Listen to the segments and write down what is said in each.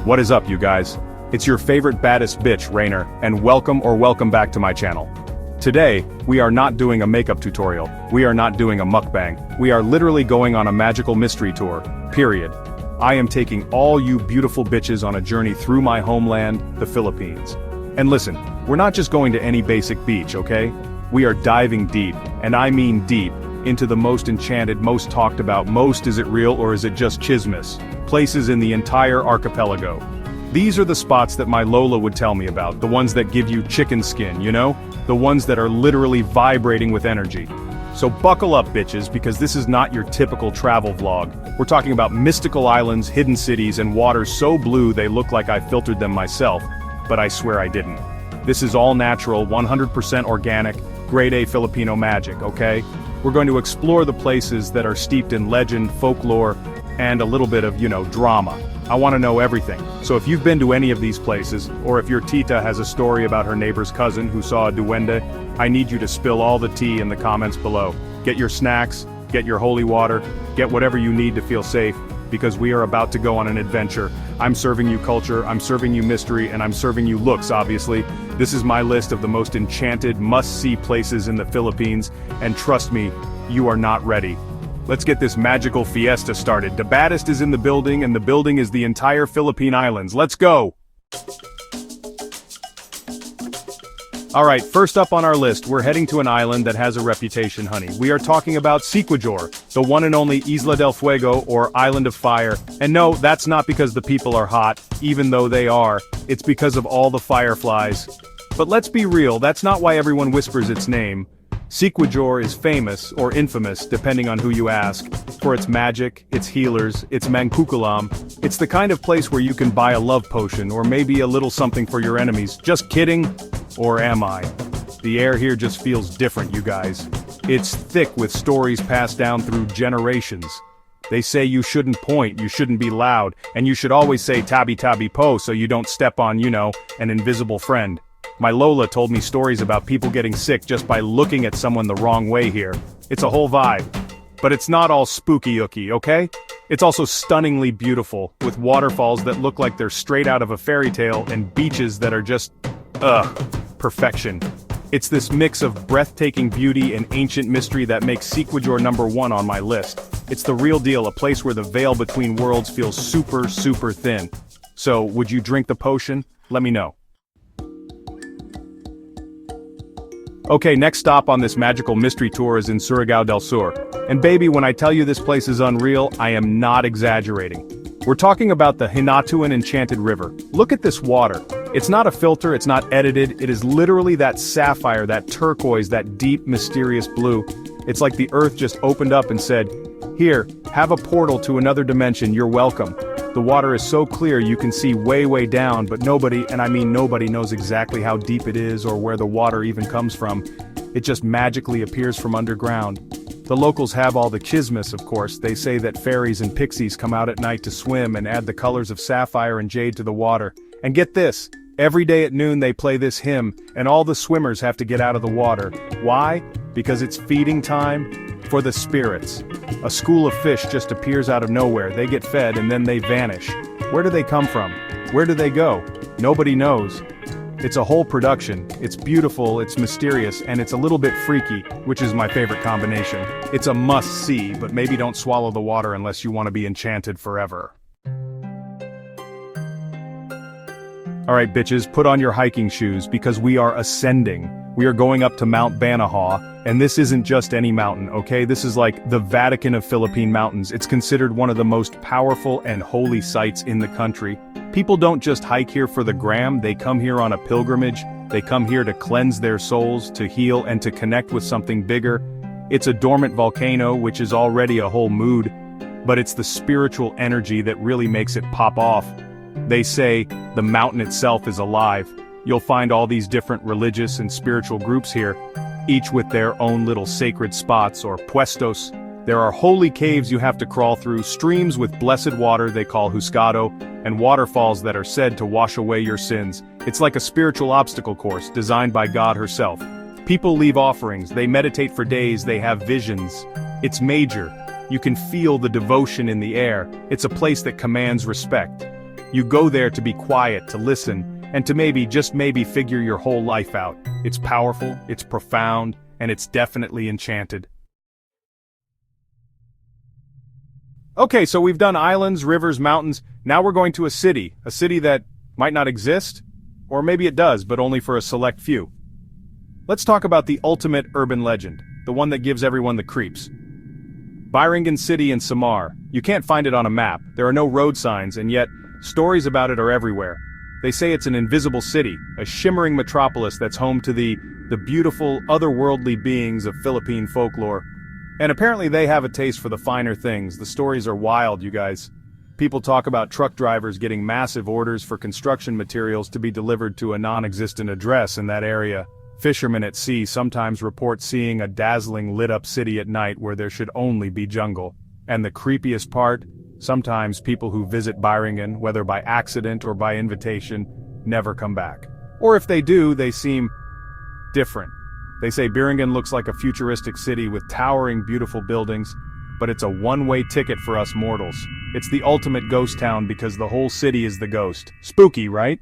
What is up, you guys? It's your favorite baddest bitch, Rainer, and welcome back to my channel. Today, we are not doing a makeup tutorial, we are not doing a mukbang, we are literally going on a magical mystery tour, period. I am taking all you beautiful bitches on a journey through my homeland, the Philippines. And listen, we're not just going to any basic beach, okay? We are diving deep, and I mean deep, into the most enchanted, most talked about, most is it real or is it just chismis, places in the entire archipelago. These are the spots that my Lola would tell me about, the ones that give you chicken skin, you know? The ones that are literally vibrating with energy. So buckle up, bitches, because this is not your typical travel vlog. We're talking about mystical islands, hidden cities, and waters so blue they look like I filtered them myself, but I swear I didn't. This is all natural, 100% organic, grade A Filipino magic, okay? We're going to explore the places that are steeped in legend, folklore, and a little bit of, drama. I want to know everything. So if you've been to any of these places, or if your tita has a story about her neighbor's cousin who saw a duende, I need you to spill all the tea in the comments below. Get your snacks, get your holy water, get whatever you need to feel safe, because we are about to go on an adventure. I'm serving you culture, I'm serving you mystery, and I'm serving you looks, obviously. This is my list of the most enchanted, must-see places in the Philippines, and trust me, you are not ready. Let's get this magical fiesta started. The baddest is in the building, and the building is the entire Philippine Islands. Let's go! Alright, first up on our list, we're heading to an island that has a reputation, honey. We are talking about Siquijor, the one and only Isla del Fuego, or Island of Fire. And no, that's not because the people are hot, even though they are. It's because of all the fireflies. But let's be real, that's not why everyone whispers its name. Siquijor is famous, or infamous, depending on who you ask, for its magic, its healers, its mangkukulam. It's the kind of place where you can buy a love potion, or maybe a little something for your enemies. Just kidding? Or am I? The air here just feels different, you guys. It's thick with stories passed down through generations. They say you shouldn't point, you shouldn't be loud, and you should always say tabi tabi po so you don't step on, an invisible friend. My Lola told me stories about people getting sick just by looking at someone the wrong way here. It's a whole vibe. But it's not all spooky-ooky, okay? It's also stunningly beautiful, with waterfalls that look like they're straight out of a fairy tale and beaches that are just, perfection. It's this mix of breathtaking beauty and ancient mystery that makes Siquijor #1 on my list. It's the real deal, a place where the veil between worlds feels super, super thin. So, would you drink the potion? Let me know. Okay, next stop on this magical mystery tour is in Surigao del Sur. And baby, when I tell you this place is unreal, I am not exaggerating. We're talking about the Hinatuan Enchanted River. Look at this water. It's not a filter, it's not edited, it is literally that sapphire, that turquoise, that deep, mysterious blue. It's like the earth just opened up and said, "Here, have a portal to another dimension, you're welcome." The water is so clear you can see way, way down, but nobody, and I mean nobody, knows exactly how deep it is or where the water even comes from. It just magically appears from underground. The locals have all the chismis, of course. They say that fairies and pixies come out at night to swim and add the colors of sapphire and jade to the water. And get this, every day at noon they play this hymn, and all the swimmers have to get out of the water. Why? Because it's feeding time for the spirits. A school of fish just appears out of nowhere, they get fed and then they vanish. Where do they come from? Where do they go? Nobody knows. It's a whole production, it's beautiful, it's mysterious, and it's a little bit freaky, which is my favorite combination. It's a must-see, but maybe don't swallow the water unless you want to be enchanted forever. Alright bitches, put on your hiking shoes because we are ascending. We are going up to Mount Banahaw, and this isn't just any mountain, okay? This is like the Vatican of Philippine mountains. It's considered one of the most powerful and holy sites in the country. People don't just hike here for the gram, they come here on a pilgrimage. They come here to cleanse their souls, to heal, and to connect with something bigger. It's a dormant volcano, which is already a whole mood, but it's the spiritual energy that really makes it pop off. They say the mountain itself is alive. You'll find all these different religious and spiritual groups here, each with their own little sacred spots or puestos. There are holy caves you have to crawl through, streams with blessed water they call Husgado, and waterfalls that are said to wash away your sins. It's like a spiritual obstacle course designed by God herself. People leave offerings, they meditate for days, they have visions. It's major. You can feel the devotion in the air. It's a place that commands respect. You go there to be quiet, to listen, and to maybe, just maybe, figure your whole life out. It's powerful, it's profound, and it's definitely enchanted. Okay, so we've done islands, rivers, mountains. Now we're going to a city that might not exist, or maybe it does, but only for a select few. Let's talk about the ultimate urban legend, the one that gives everyone the creeps. Byringen City in Samar. You can't find it on a map, there are no road signs, and yet, stories about it are everywhere. They say it's an invisible city, a shimmering metropolis that's home to the beautiful, otherworldly beings of Philippine folklore. And apparently they have a taste for the finer things. The stories are wild, you guys. People talk about truck drivers getting massive orders for construction materials to be delivered to a non-existent address in that area. Fishermen at sea sometimes report seeing a dazzling lit-up city at night where there should only be jungle. And the creepiest part? Sometimes people who visit Byringen, whether by accident or by invitation, never come back. Or if they do, they seem different. They say Byringen looks like a futuristic city with towering beautiful buildings, but it's a one-way ticket for us mortals. It's the ultimate ghost town because the whole city is the ghost. Spooky, right?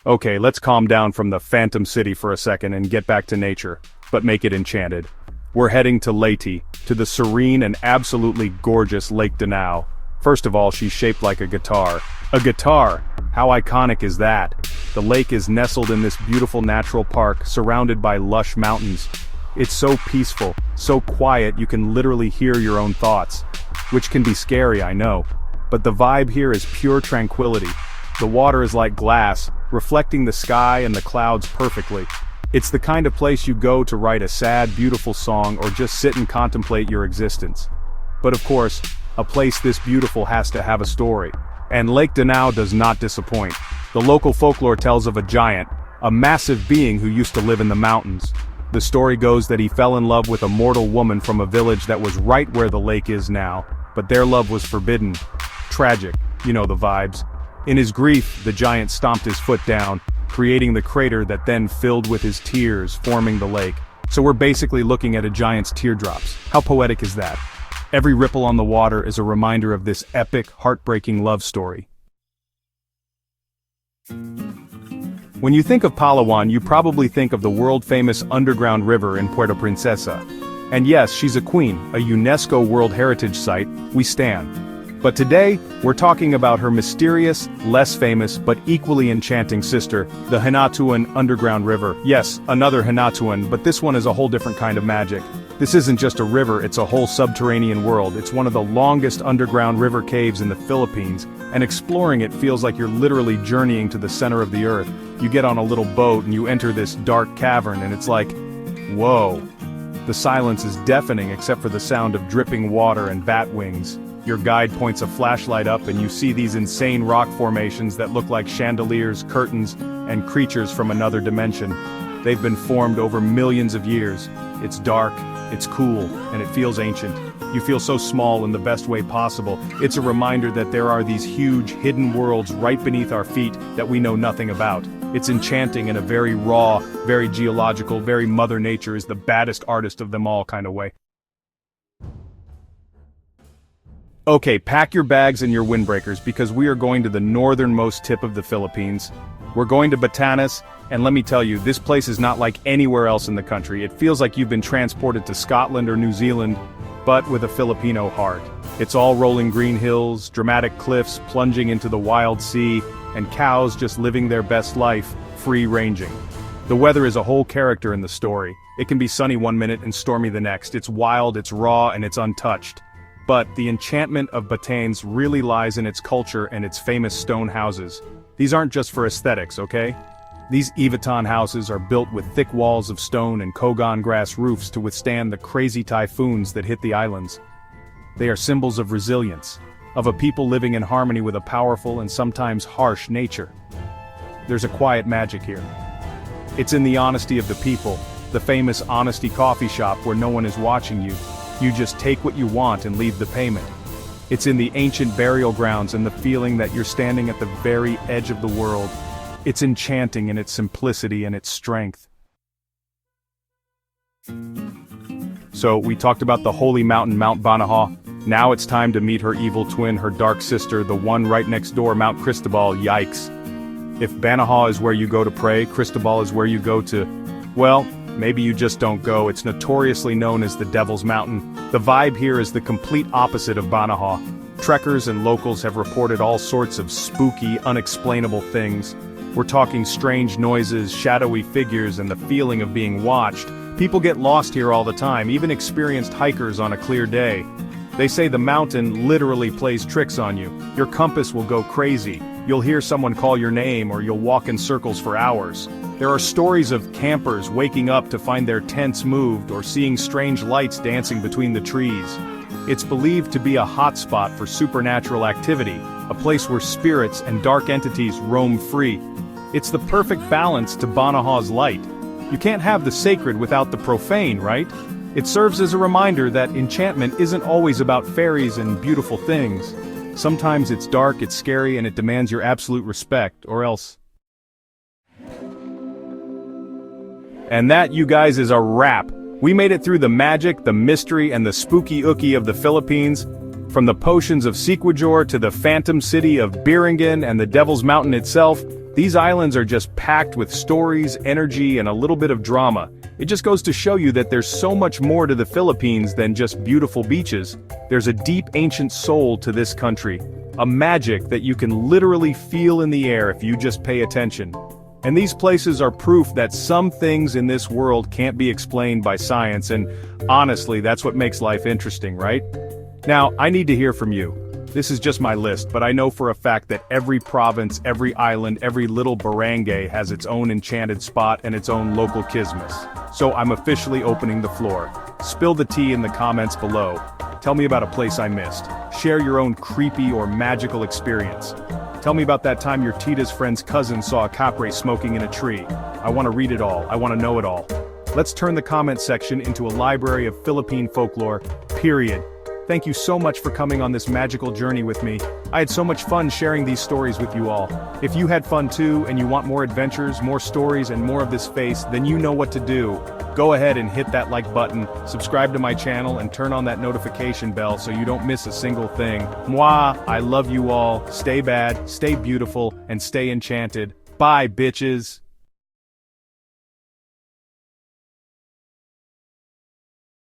Okay, let's calm down from the Phantom City for a second and get back to nature, but make it enchanted. We're heading to Leyte, to the serene and absolutely gorgeous Lake Danau. First of all, she's shaped like a guitar. A guitar! How iconic is that? The lake is nestled in this beautiful natural park, surrounded by lush mountains. It's so peaceful, so quiet you can literally hear your own thoughts. Which can be scary, I know. But the vibe here is pure tranquility. The water is like glass, reflecting the sky and the clouds perfectly. It's the kind of place you go to write a sad, beautiful song or just sit and contemplate your existence. But of course, a place this beautiful has to have a story. And Lake Danau does not disappoint. The local folklore tells of a giant, a massive being who used to live in the mountains. The story goes that he fell in love with a mortal woman from a village that was right where the lake is now, but their love was forbidden. Tragic, you know the vibes. In his grief, the giant stomped his foot down, creating the crater that then filled with his tears, forming the lake. So we're basically looking at a giant's teardrops. How poetic is that? Every ripple on the water is a reminder of this epic, heartbreaking love story. When you think of Palawan, you probably think of the world-famous underground river in Puerto Princesa. And yes, she's a queen, a UNESCO World Heritage Site, we stand. But today, we're talking about her mysterious, less famous, but equally enchanting sister, the Hinatuan Underground River. Yes, another Hinatuan, but this one is a whole different kind of magic. This isn't just a river, it's a whole subterranean world. It's one of the longest underground river caves in the Philippines, and exploring it feels like you're literally journeying to the center of the earth. You get on a little boat and you enter this dark cavern and it's like, whoa. The silence is deafening except for the sound of dripping water and bat wings. Your guide points a flashlight up and you see these insane rock formations that look like chandeliers, curtains, and creatures from another dimension. They've been formed over millions of years. It's dark, it's cool, and it feels ancient. You feel so small in the best way possible. It's a reminder that there are these huge, hidden worlds right beneath our feet that we know nothing about. It's enchanting in a very raw, very geological, very Mother Nature is the baddest artist of them all kind of way. Okay, pack your bags and your windbreakers because we are going to the northernmost tip of the Philippines. We're going to Batanes, and let me tell you, this place is not like anywhere else in the country. It feels like you've been transported to Scotland or New Zealand, but with a Filipino heart. It's all rolling green hills, dramatic cliffs plunging into the wild sea, and cows just living their best life, free-ranging. The weather is a whole character in the story. It can be sunny one minute and stormy the next. It's wild, it's raw, and it's untouched. But the enchantment of Batanes really lies in its culture and its famous stone houses. These aren't just for aesthetics, okay? These Ivatan houses are built with thick walls of stone and kogon grass roofs to withstand the crazy typhoons that hit the islands. They are symbols of resilience, of a people living in harmony with a powerful and sometimes harsh nature. There's a quiet magic here. It's in the honesty of the people, the famous honesty coffee shop where no one is watching you. You just take what you want and leave the payment. It's in the ancient burial grounds and the feeling that you're standing at the very edge of the world. It's enchanting in its simplicity and its strength. So, we talked about the holy mountain, Mount Banahaw. Now it's time to meet her evil twin, her dark sister, the one right next door, Mount Cristobal. Yikes. If Banahaw is where you go to pray, Cristobal is where you go to, well, maybe you just don't go. It's notoriously known as the Devil's Mountain. The vibe here is the complete opposite of Banahaw. Trekkers and locals have reported all sorts of spooky, unexplainable things. We're talking strange noises, shadowy figures, and the feeling of being watched. People get lost here all the time, even experienced hikers on a clear day. They say the mountain literally plays tricks on you. Your compass will go crazy. You'll hear someone call your name, or you'll walk in circles for hours. There are stories of campers waking up to find their tents moved or seeing strange lights dancing between the trees. It's believed to be a hotspot for supernatural activity, a place where spirits and dark entities roam free. It's the perfect balance to Banahaw's light. You can't have the sacred without the profane, right? It serves as a reminder that enchantment isn't always about fairies and beautiful things. Sometimes it's dark, it's scary, and it demands your absolute respect, or else. And that, you guys, is a wrap. We made it through the magic, the mystery, and the spooky ookie of the Philippines. From the potions of Siquijor to the phantom city of Birengen and the Devil's Mountain itself, these islands are just packed with stories, energy, and a little bit of drama. It just goes to show you that there's so much more to the Philippines than just beautiful beaches. There's a deep ancient soul to this country, a magic that you can literally feel in the air if you just pay attention. And these places are proof that some things in this world can't be explained by science, and honestly, that's what makes life interesting, right? Now, I need to hear from you. This is just my list, but I know for a fact that every province, every island, every little barangay has its own enchanted spot and its own local kismes. So I'm officially opening the floor. Spill the tea in the comments below. Tell me about a place I missed. Share your own creepy or magical experience. Tell me about that time your Tita's friend's cousin saw a capre smoking in a tree. I want to read it all. I want to know it all. Let's turn the comment section into a library of Philippine folklore, period. Thank you so much for coming on this magical journey with me. I had so much fun sharing these stories with you all. If you had fun too, and you want more adventures, more stories, and more of this face, then you know what to do. Go ahead and hit that like button, subscribe to my channel, and turn on that notification bell so you don't miss a single thing. Mwah! I love you all. Stay bad, stay beautiful, and stay enchanted. Bye, bitches!